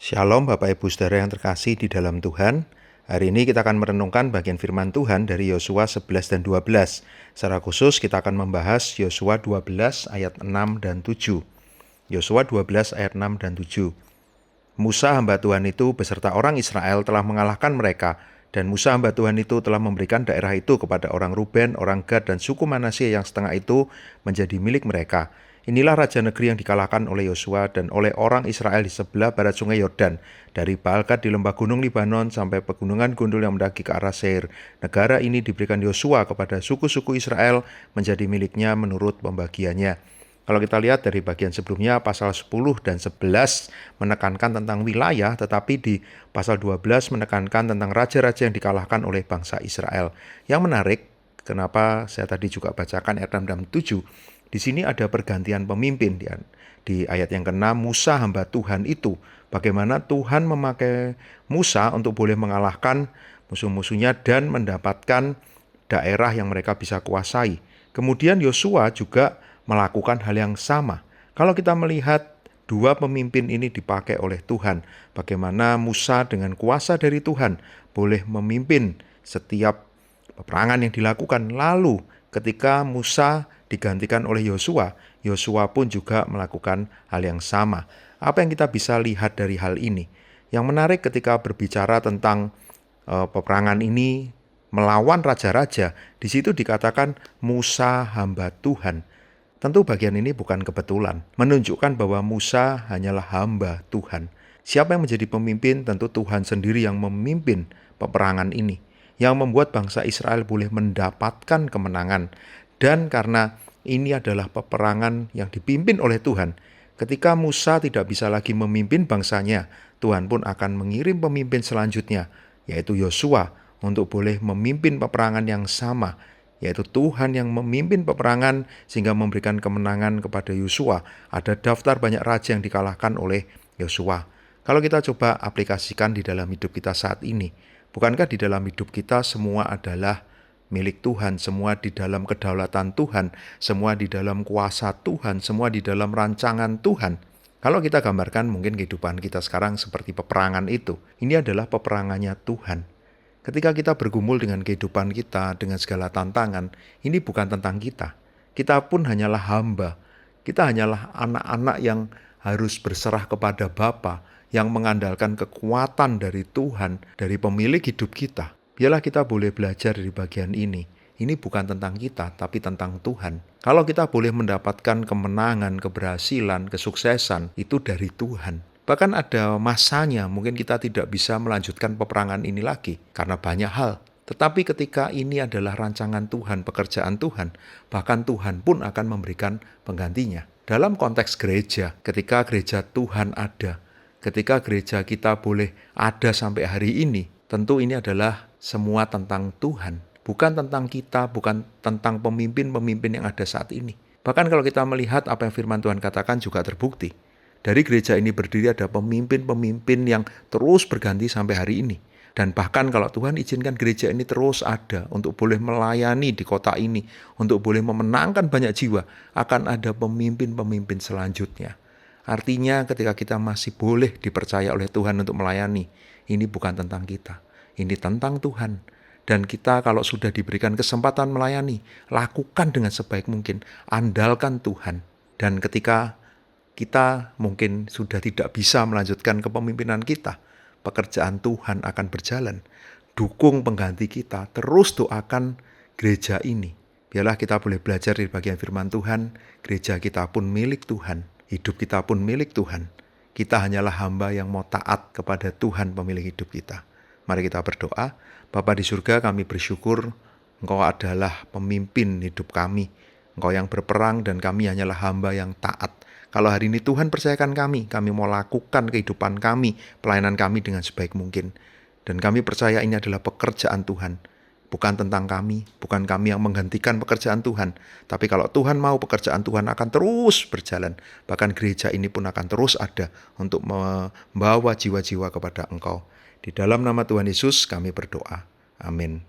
Shalom Bapak Ibu Saudara yang terkasih di dalam Tuhan. Hari ini kita akan merenungkan bagian firman Tuhan dari Yosua 11 dan 12. Secara khusus kita akan membahas Yosua 12 ayat 6 dan 7. Yosua 12 ayat 6 dan 7. Musa hamba Tuhan itu beserta orang Israel telah mengalahkan mereka, dan Musa hamba Tuhan itu telah memberikan daerah itu kepada orang Ruben, orang Gad, dan suku Manasye yang setengah itu menjadi milik mereka. Inilah raja negeri yang dikalahkan oleh Yosua dan oleh orang Israel di sebelah barat sungai Yordan, dari Baal-Gad di lembah gunung Libanon sampai pegunungan gundul yang mendaki ke arah Seir. Negara ini diberikan Yosua kepada suku-suku Israel menjadi miliknya menurut pembagiannya. Kalau kita lihat dari bagian sebelumnya, pasal 10 dan 11 menekankan tentang wilayah, tetapi di pasal 12 menekankan tentang raja-raja yang dikalahkan oleh bangsa Israel. Yang menarik, kenapa saya tadi juga bacakan ayat 6 dan 7, di sini ada pergantian pemimpin. Di ayat yang ke-6, Musa hamba Tuhan itu, bagaimana Tuhan memakai Musa untuk boleh mengalahkan musuh-musuhnya dan mendapatkan daerah yang mereka bisa kuasai. Kemudian Yosua juga melakukan hal yang sama. Kalau kita melihat dua pemimpin ini dipakai oleh Tuhan, bagaimana Musa dengan kuasa dari Tuhan boleh memimpin setiap peperangan yang dilakukan. Lalu ketika Musa digantikan oleh Yosua, Yosua pun juga melakukan hal yang sama. Apa yang kita bisa lihat dari hal ini? Yang menarik ketika berbicara tentang peperangan ini melawan raja-raja, di situ dikatakan Musa hamba Tuhan. Tentu bagian ini bukan kebetulan, menunjukkan bahwa Musa hanyalah hamba Tuhan. Siapa yang menjadi pemimpin? Tentu Tuhan sendiri yang memimpin peperangan ini, yang membuat bangsa Israel boleh mendapatkan kemenangan. Dan karena ini adalah peperangan yang dipimpin oleh Tuhan, ketika Musa tidak bisa lagi memimpin bangsanya, Tuhan pun akan mengirim pemimpin selanjutnya, yaitu Yosua, untuk boleh memimpin peperangan yang sama, yaitu Tuhan yang memimpin peperangan sehingga memberikan kemenangan kepada Yosua. Ada daftar banyak raja yang dikalahkan oleh Yosua. Kalau kita coba aplikasikan di dalam hidup kita saat ini, bukankah di dalam hidup kita semua adalah milik Tuhan, semua di dalam kedaulatan Tuhan, semua di dalam kuasa Tuhan, semua di dalam rancangan Tuhan? Kalau kita gambarkan mungkin kehidupan kita sekarang seperti peperangan itu. Ini adalah peperangannya Tuhan. Ketika kita bergumul dengan kehidupan kita, dengan segala tantangan, ini bukan tentang kita. Kita pun hanyalah hamba. Kita hanyalah anak-anak yang harus berserah kepada Bapa, yang mengandalkan kekuatan dari Tuhan, dari pemilik hidup kita. Biarlah kita boleh belajar dari bagian ini. Ini bukan tentang kita, tapi tentang Tuhan. Kalau kita boleh mendapatkan kemenangan, keberhasilan, kesuksesan, itu dari Tuhan. Bahkan ada masanya mungkin kita tidak bisa melanjutkan peperangan ini lagi karena banyak hal. Tetapi ketika ini adalah rancangan Tuhan, pekerjaan Tuhan, bahkan Tuhan pun akan memberikan penggantinya. Dalam konteks gereja, ketika gereja Tuhan ada, ketika gereja kita boleh ada sampai hari ini, tentu ini adalah semua tentang Tuhan. Bukan tentang kita, bukan tentang pemimpin-pemimpin yang ada saat ini. Bahkan kalau kita melihat apa yang firman Tuhan katakan juga terbukti. Dari gereja ini berdiri ada pemimpin-pemimpin yang terus berganti sampai hari ini. Dan bahkan kalau Tuhan izinkan gereja ini terus ada untuk boleh melayani di kota ini, untuk boleh memenangkan banyak jiwa, akan ada pemimpin-pemimpin selanjutnya. Artinya ketika kita masih boleh dipercaya oleh Tuhan untuk melayani, ini bukan tentang kita, ini tentang Tuhan. Dan kita kalau sudah diberikan kesempatan melayani, lakukan dengan sebaik mungkin, andalkan Tuhan. Dan ketika kita mungkin sudah tidak bisa melanjutkan kepemimpinan kita, pekerjaan Tuhan akan berjalan. Dukung pengganti kita, terus doakan gereja ini. Biarlah kita boleh belajar dari bagian firman Tuhan, gereja kita pun milik Tuhan, hidup kita pun milik Tuhan. Kita hanyalah hamba yang mau taat kepada Tuhan pemilik hidup kita. Mari kita berdoa. Bapa di surga, kami bersyukur Engkau adalah pemimpin hidup kami. Engkau yang berperang dan kami hanyalah hamba yang taat. Kalau hari ini Tuhan percayakan kami mau lakukan kehidupan kami, pelayanan kami dengan sebaik mungkin. Dan kami percaya ini adalah pekerjaan Tuhan. Bukan tentang kami, bukan kami yang menggantikan pekerjaan Tuhan. Tapi kalau Tuhan mau, pekerjaan Tuhan akan terus berjalan. Bahkan gereja ini pun akan terus ada untuk membawa jiwa-jiwa kepada Engkau. Di dalam nama Tuhan Yesus kami berdoa. Amin.